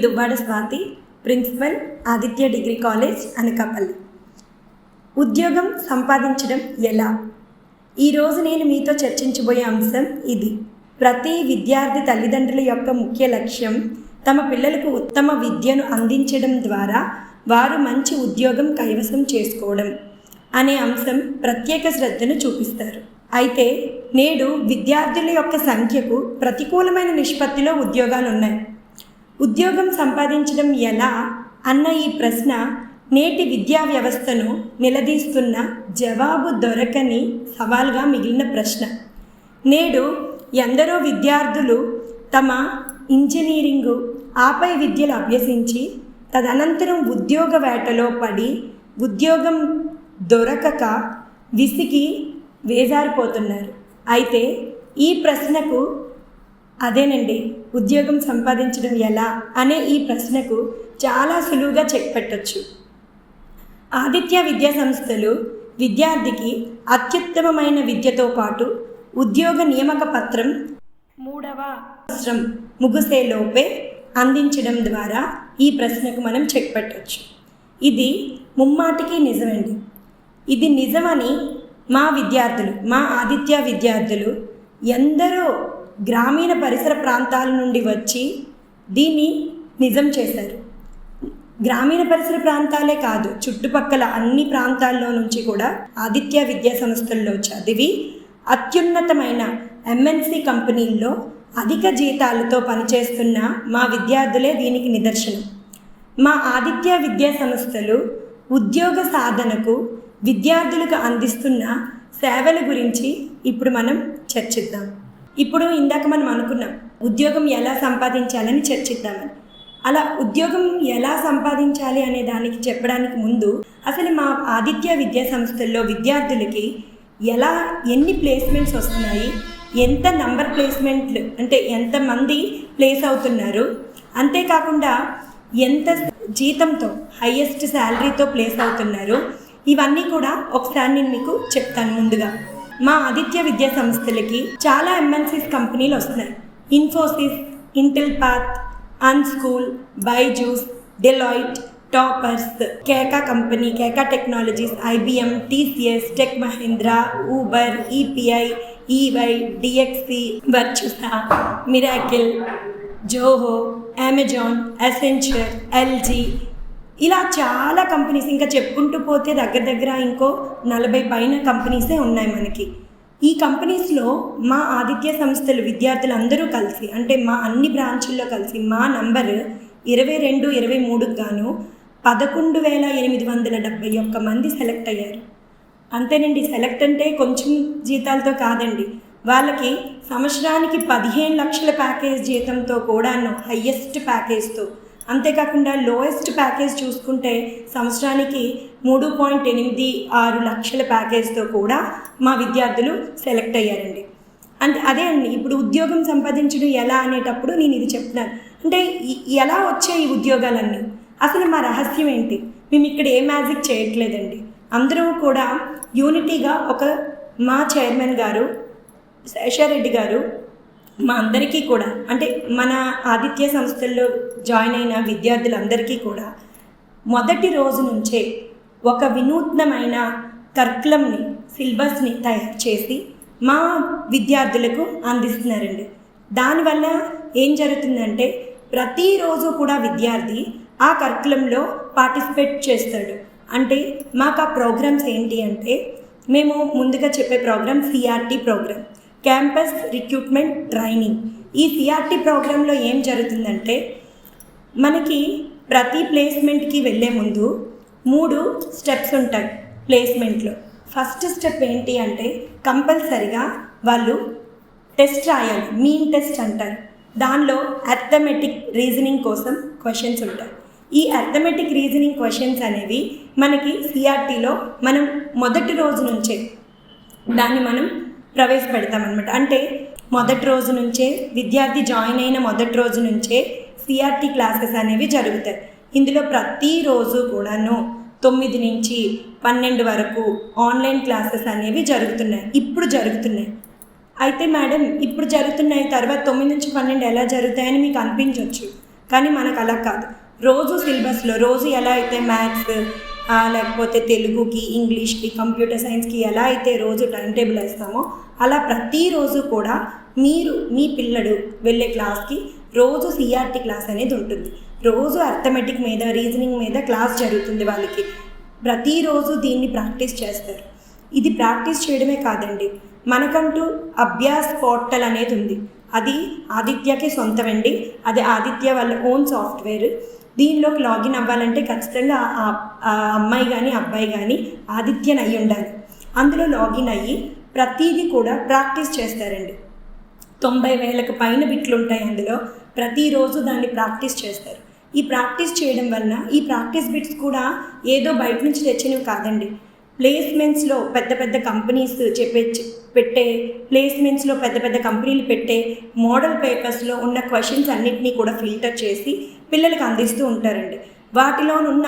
Duvvada Swathi, principal, Aditya degree college, Anakapalli. ఉద్యోగం సంపాదించడం ఎలా? ఈరోజు నేను మీతో చర్చించబోయే అంశం ఇది. ప్రతి విద్యార్థి తల్లిదండ్రుల యొక్క ముఖ్య లక్ష్యం తమ పిల్లలకు ఉత్తమ విద్యను అందించడం ద్వారా వారు మంచి ఉద్యోగం కైవసం చేసుకోవడం అనే అంశం ప్రత్యేక శ్రద్ధను చూపిస్తారు. అయితే నేడు విద్యార్థుల యొక్క సంఖ్యకు ప్రతికూలమైన నిష్పత్తిలో ఉద్యోగాలు ఉన్నాయి. ఉద్యోగం సంపాదించడం ఎలా అన్న ఈ ప్రశ్న నేటి విద్యా వ్యవస్థను నిలదీస్తున్న, జవాబు దొరకని సవాల్గా మిగిలిన ప్రశ్న. నేడు ఎందరో విద్యార్థులు తమ ఇంజనీరింగు ఆపై విద్యలు అభ్యసించి తదనంతరం ఉద్యోగ వేటలో పడి ఉద్యోగం దొరకక విసిగి వేజారిపోతున్నారు. అయితే ఈ ప్రశ్నకు అదేనండి, ఉద్యోగం సంపాదించడం ఎలా అనే ఈ ప్రశ్నకు చాలా సులువుగా చెక్ పెట్టచ్చు. ఆదిత్య విద్యా సంస్థలు విద్యార్థికి అత్యుత్తమమైన విద్యతో పాటు ఉద్యోగ నియామక పత్రం 3వ సంవత్సరం ముగిసేలోపే అందించడం ద్వారా ఈ ప్రశ్నకు మనం చెక్ పెట్టచ్చు. ఇది ముమ్మాటికి నిజమండి. ఇది నిజమని మా ఆదిత్య విద్యార్థులు ఎందరో గ్రామీణ పరిసర ప్రాంతాల నుండి వచ్చి దీన్ని నిజం చేశారు. గ్రామీణ పరిసర ప్రాంతాలే కాదు, చుట్టుపక్కల అన్ని ప్రాంతాల్లో నుంచి కూడా ఆదిత్య విద్యా సంస్థల్లో చదివి అత్యున్నతమైన MNC కంపెనీల్లో అధిక జీతాలతో పనిచేస్తున్న మా విద్యార్థులే దీనికి నిదర్శనం. మా ఆదిత్య విద్యా సంస్థలు ఉద్యోగ సాధనకు విద్యార్థులకు అందిస్తున్న సేవల గురించి ఇప్పుడు మనం చర్చిద్దాం. ఇప్పుడు ఇందాక మనం అనుకున్నాం ఉద్యోగం ఎలా సంపాదించాలని చర్చిద్దామని. అలా ఉద్యోగం ఎలా సంపాదించాలి అనే దానికి చెప్పడానికి ముందు అసలు మా ఆదిత్య విద్యా సంస్థల్లో విద్యార్థులకి ఎన్ని ప్లేస్మెంట్స్ వస్తున్నాయి, ఎంత నంబర్ ప్లేస్మెంట్లు అంటే ఎంతమంది ప్లేస్ అవుతున్నారు, అంతేకాకుండా ఎంత జీతంతో హైయెస్ట్ శాలరీతో ప్లేస్ అవుతున్నారు, ఇవన్నీ కూడా ఒకసారి నేను మీకు చెప్తాను. ముందుగా మా ఆదిత్య విద్యా సంస్థలకి చాలా MNCs కంపెనీలు వస్తున్నాయి. Infosys, Intel path, Unschool, Byju's, Deloitte, Toppers, Keka company, Keka technologies, IBM, TCS, Tech Mahindra, Uber, EPI, EY, DXC, Virtusa, Miracle, Zoho, Amazon, Accenture, LG, ఇలా చాలా కంపెనీస్, ఇంకా చెప్పుకుంటూ పోతే దగ్గర ఇంకో 40 పైన కంపెనీసే ఉన్నాయి మనకి. ఈ కంపెనీస్లో మా ఆదిత్య సంస్థలు విద్యార్థులందరూ కలిసి, అంటే మా అన్ని బ్రాంచుల్లో కలిసి మా నంబర్ 22-23 గాను 11,871 మంది సెలెక్ట్ అయ్యారు. అంతేనండి. సెలెక్ట్ అంటే కొంచెం జీతాలతో కాదండి, వాళ్ళకి సంవత్సరానికి 15 లక్షల ప్యాకేజ్ జీతంతో కూడాను, హయ్యెస్ట్ ప్యాకేజ్తో. అంతేకాకుండా లోయెస్ట్ ప్యాకేజ్ చూసుకుంటే సంవత్సరానికి 3.86 లక్షల ప్యాకేజ్తో కూడా మా విద్యార్థులు సెలెక్ట్ అయ్యారండి. అదే అండి, ఇప్పుడు ఉద్యోగం సంపాదించడం ఎలా అనేటప్పుడు నేను ఇది చెప్తున్నాను. అంటే ఎలా వచ్చాయి ఈ ఉద్యోగాలన్నీ, అసలు మా రహస్యం ఏంటి? మేము ఇక్కడ ఏ మ్యాజిక్ చేయట్లేదండి. అందరూ కూడా యూనిటీగా మా చైర్మన్ గారు శేషారెడ్డి గారు మా అందరికీ కూడా, అంటే మన ఆదిత్య సంస్థల్లో జాయిన్ అయిన విద్యార్థులందరికీ కూడా మొదటి రోజు నుంచే ఒక వినూత్నమైన కరికులంని, సిలబస్ని తయారు చేసి మా విద్యార్థులకు అందిస్తున్నారండి. దానివల్ల ఏం జరుగుతుందంటే ప్రతిరోజు కూడా విద్యార్థి ఆ కరికులంలో పార్టిసిపేట్ చేస్తాడు. అంటే మాకు ఆ ప్రోగ్రామ్స్ ఏంటి అంటే, మేము ముందుగా చెప్పే program CRT program, campus recruitment training. ఈ CRT ప్రోగ్రాంలో ఏం జరుగుతుందంటే, మనకి ప్రతి ప్లేస్మెంట్కి వెళ్ళే ముందు 3 స్టెప్స్ ఉంటాయి ప్లేస్మెంట్లో. ఫస్ట్ స్టెప్ ఏంటి అంటే, కంపల్సరిగా వాళ్ళు టెస్ట్ రాయాలి, మీన్ టెస్ట్ అంటారు. దానిలో అర్థమెటిక్ రీజనింగ్ కోసం క్వశ్చన్స్ ఉంటాయి. ఈ అర్థమెటిక్ రీజనింగ్ క్వశ్చన్స్ అనేవి మనకి CRTలో మనం మొదటి రోజు నుంచే దాన్ని మనం ప్రవేశపెడతామన్నమాట. అంటే మొదటి రోజు నుంచే, విద్యార్థి జాయిన్ అయిన మొదటి రోజు నుంచే CRT క్లాసెస్ అనేవి జరుగుతాయి. ఇందులో ప్రతిరోజు కూడాను 9 నుంచి 12 వరకు ఆన్లైన్ క్లాసెస్ అనేవి ఇప్పుడు జరుగుతున్నాయి. అయితే మేడం ఇప్పుడు జరుగుతున్నాయి, తర్వాత 9 నుంచి 12 ఎలా జరుగుతాయని మీకు అనిపించవచ్చు. కానీ మనకు అలా కాదు. రోజు సిలబస్లో రోజు ఎలా అయితే మ్యాథ్స్ లేకపోతే తెలుగుకి, ఇంగ్లీష్కి, కంప్యూటర్ సైన్స్కి ఎలా అయితే రోజు టైం టేబుల్ వేస్తామో అలా ప్రతిరోజు కూడా మీరు మీ పిల్లడు వెళ్ళే క్లాస్కి రోజు సిఆర్టీ క్లాస్ అనేది ఉంటుంది. రోజు అర్థమెటిక్ మీద, రీజనింగ్ మీద క్లాస్ జరుగుతుంది. వాళ్ళకి ప్రతిరోజు దీన్ని ప్రాక్టీస్ చేస్తారు. ఇది ప్రాక్టీస్ చేయడమే కాదండి, మనకంటూ అభ్యాస్ పోర్టల్ అనేది ఉంది. అది ఆదిత్యకి సొంతమండి. అది ఆదిత్య వాళ్ళ ఓన్ సాఫ్ట్వేర్. దీనిలోకి లాగిన్ అవ్వాలంటే ఖచ్చితంగా ఆ అమ్మాయి కానీ అబ్బాయి కానీ ఆదిత్యని అయి ఉండాలి. అందులో లాగిన్ అయ్యి ప్రతిదీ కూడా ప్రాక్టీస్ చేస్తారండి. 90,000కు పైన బిట్లు ఉంటాయి అందులో. ప్రతిరోజు దాన్ని ప్రాక్టీస్ చేస్తారు. ఈ ప్రాక్టీస్ చేయడం వలన ఈ ప్రాక్టీస్ బిట్స్ కూడా ఏదో బయట నుంచి తెచ్చినవి కాదండి. ప్లేస్మెంట్స్లో పెద్ద పెద్ద కంపెనీస్ పెట్టే ప్లేస్మెంట్స్లో పెద్ద పెద్ద కంపెనీలు పెట్టే మోడల్ పేపర్స్లో ఉన్న క్వశ్చన్స్ అన్నింటినీ కూడా ఫిల్టర్ చేసి పిల్లలకు అందిస్తూ ఉంటారండి. వాటిలోనున్న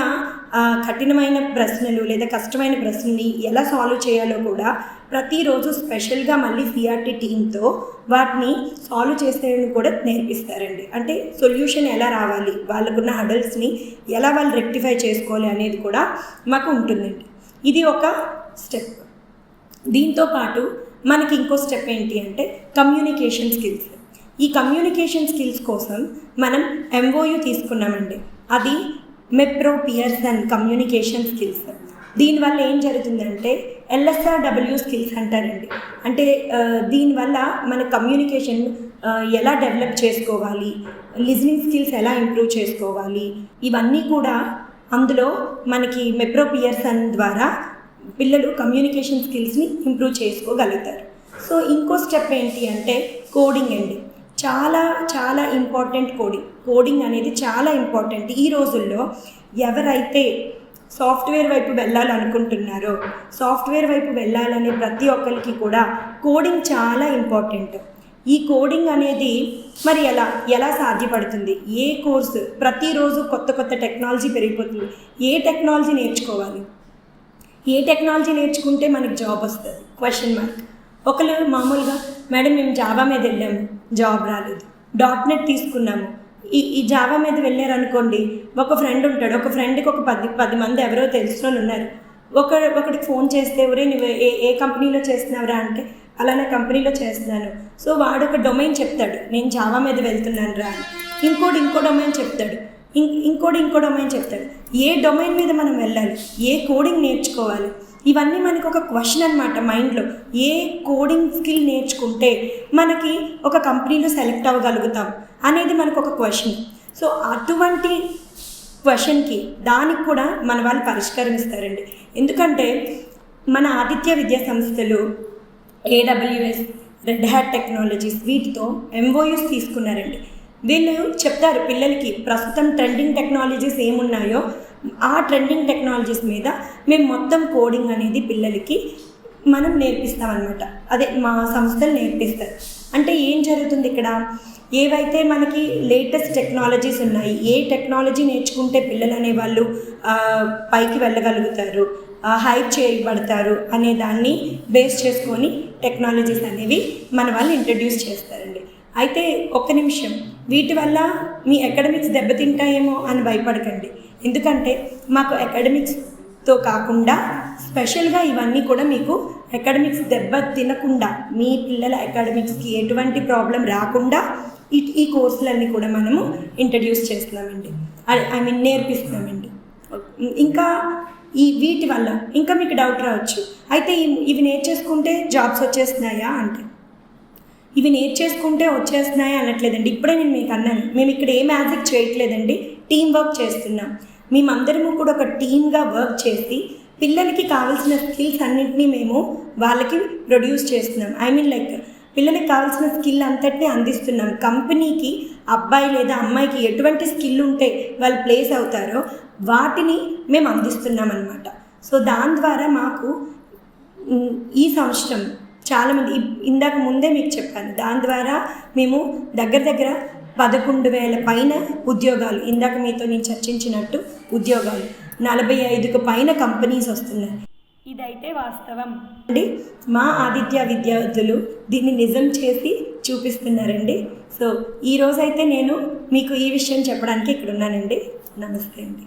కఠినమైన ప్రశ్నలు లేదా కష్టమైన ప్రశ్నని ఎలా సాల్వ్ చేయాలో కూడా ప్రతిరోజు స్పెషల్గా మళ్ళీ సిఆర్టీ టీంతో వాటిని సాల్వ్ చేసేయడం కూడా నేర్పిస్తారండి. అంటే సొల్యూషన్ ఎలా రావాలి, వాళ్ళకున్న హడల్స్ని ఎలా వాళ్ళు రెక్టిఫై చేసుకోవాలి అనేది కూడా మాకు ఉంటుందండి. ఇది ఒక స్టెప్. దీంతో పాటు మనకి ఇంకో స్టెప్ ఏంటి అంటే కమ్యూనికేషన్ స్కిల్స్. ఈ కమ్యూనికేషన్ స్కిల్స్ కోసం మనం MOU తీసుకున్నామండి. అది మెప్రో పియర్సన్ కమ్యూనికేషన్ స్కిల్స్. దీనివల్ల ఏం జరుగుతుందంటే LSRW స్కిల్స్ అంటారండి. అంటే దీనివల్ల మన కమ్యూనికేషన్ ఎలా డెవలప్ చేసుకోవాలి, లిజనింగ్ స్కిల్స్ ఎలా ఇంప్రూవ్ చేసుకోవాలి, ఇవన్నీ కూడా అందులో మనకి మెప్రో పియర్సన్ ద్వారా పిల్లలు కమ్యూనికేషన్ స్కిల్స్ని ఇంప్రూవ్ చేసుకోగలుగుతారు. సో ఇంకో స్టెప్ ఏంటి అంటే కోడింగ్ అండి. చాలా చాలా ఇంపార్టెంట్ కోడింగ్ అనేది చాలా ఇంపార్టెంట్. ఈ రోజుల్లో ఎవరైతే సాఫ్ట్వేర్ వైపు వెళ్ళాలనుకుంటున్నారో, సాఫ్ట్వేర్ వైపు వెళ్ళాలనే ప్రతి ఒక్కరికి కూడా కోడింగ్ చాలా ఇంపార్టెంట్. ఈ కోడింగ్ అనేది మరి ఎలా సాధ్యపడుతుంది? ఏ కోర్సు? ప్రతిరోజు కొత్త కొత్త టెక్నాలజీ పెరిగిపోతుంది. ఏ టెక్నాలజీ నేర్చుకోవాలి, ఏ టెక్నాలజీ నేర్చుకుంటే మనకి జాబ్ వస్తుంది? Question mark. ఒకరు మామూలుగా మేడం మేము జావా మీద వెళ్ళాము, జాబ్ రాలేదు. .NET తీసుకున్నాము, ఈ జావా మీద వెళ్ళారనుకోండి, ఒక ఫ్రెండ్ ఉంటాడు, ఒక ఫ్రెండ్కి ఒక 10 మంది ఎవరో తెలిసిన ఉన్నారు. ఒకటికి ఫోన్ చేస్తే ఎవరే నువ్వు ఏ కంపెనీలో చేస్తున్నావురా అంటే అలానే కంపెనీలో చేస్తున్నాను. సో వాడు ఒక డొమైన్ చెప్తాడు, నేను జావా మీద వెళ్తున్నాను రా. ఇంకో డొమైన్ చెప్తాడు, ఇంకో డొమైన్ చెప్తాడు. ఏ డొమైన్ మీద మనం వెళ్ళాలి, ఏ కోడింగ్ నేర్చుకోవాలి, ఇవన్నీ మనకు ఒక క్వశ్చన్ అనమాట మైండ్లో. ఏ కోడింగ్ స్కిల్ నేర్చుకుంటే మనకి ఒక కంపెనీలో సెలెక్ట్ అవ్వగలుగుతాం అనేది మనకు ఒక క్వశ్చన్. సో అటువంటి క్వశ్చన్కి దానికి కూడా మన వాళ్ళు పరిష్కారం ఇస్తారండి. ఎందుకంటే మన ఆదిత్య విద్యా సంస్థలు AWS, రెడ్ హ్యాట్ టెక్నాలజీస్ వీటితో MOUs తీసుకున్నారండి. వీళ్ళు చెప్తారు పిల్లలకి ప్రస్తుతం ట్రెండింగ్ టెక్నాలజీస్ ఏమున్నాయో ఆ ట్రెండింగ్ టెక్నాలజీస్ మీద మేము మొత్తం కోడింగ్ అనేది పిల్లలకి మనం నేర్పిస్తామన్నమాట. అదే మా సంస్థలు నేర్పిస్తారు. అంటే ఏం జరుగుతుంది ఇక్కడ, ఏవైతే మనకి లేటెస్ట్ టెక్నాలజీస్ ఉన్నాయి, ఏ టెక్నాలజీ నేర్చుకుంటే పిల్లలు అనేవాళ్ళు పైకి వెళ్ళగలుగుతారు, హైప్ చేయబడతారు అనే దాన్ని బేస్ చేసుకొని టెక్నాలజీస్ అనేవి మన వాళ్ళు ఇంట్రడ్యూస్ చేస్తారండి. అయితే ఒక్క నిమిషం, వీటి వల్ల మీ అకాడమిక్స్ దెబ్బతింటాయేమో అని భయపడకండి. ఎందుకంటే మాకు అకాడమిక్స్తో కాకుండా స్పెషల్గా ఇవన్నీ కూడా మీకు అకాడమిక్స్ దెబ్బ తినకుండా, మీ పిల్లల అకాడమిక్స్కి ఎటువంటి ప్రాబ్లం రాకుండా ఈ కోర్సులన్నీ కూడా మనము ఇంట్రడ్యూస్ చేస్తున్నామండి. నేర్పిస్తున్నామండి. ఇంకా వీటి వల్ల ఇంకా మీకు డౌట్ రావచ్చు, అయితే ఇవి నేర్చేసుకుంటే జాబ్స్ వచ్చేస్తున్నాయా అంటే, ఇవి నేర్చేసుకుంటే వచ్చేస్తున్నాయా అనట్లేదండి. ఇప్పుడే నేను మీకు అన్నాను, మేము ఇక్కడ ఏ మ్యాజిక్ చేయట్లేదండి, టీం వర్క్ చేస్తున్నాం. మేమందరము కూడా ఒక టీమ్గా వర్క్ చేసి పిల్లలకి కావాల్సిన స్కిల్స్ అన్నింటినీ మేము వాళ్ళకి ప్రొడ్యూస్ చేస్తున్నాం. పిల్లలకి కావాల్సిన స్కిల్ అంతటినీ అందిస్తున్నాం. కంపెనీకి అబ్బాయి లేదా అమ్మాయికి ఎటువంటి స్కిల్ ఉంటే వాళ్ళు ప్లేస్ అవుతారో వాటిని మేము అందిస్తున్నాం అన్నమాట. సో దాని ద్వారా మాకు ఈ సంవత్సరం చాలామంది, ఇందాక ముందే మీకు చెప్పాను, దాని ద్వారా మేము దగ్గర 11,000 పైన ఉద్యోగాలు, ఇందాక మీతో నేను చర్చించినట్టు ఉద్యోగాలు 45కు పైన కంపెనీస్ వస్తున్నాయి. ఇదైతే వాస్తవం అండి. మా ఆదిత్య విద్యార్థులు దీన్ని నిజం చేసి చూపిస్తున్నారండి. సో ఈరోజైతే నేను మీకు ఈ విషయం చెప్పడానికి ఇక్కడ ఉన్నానండి. నమస్తే అండి.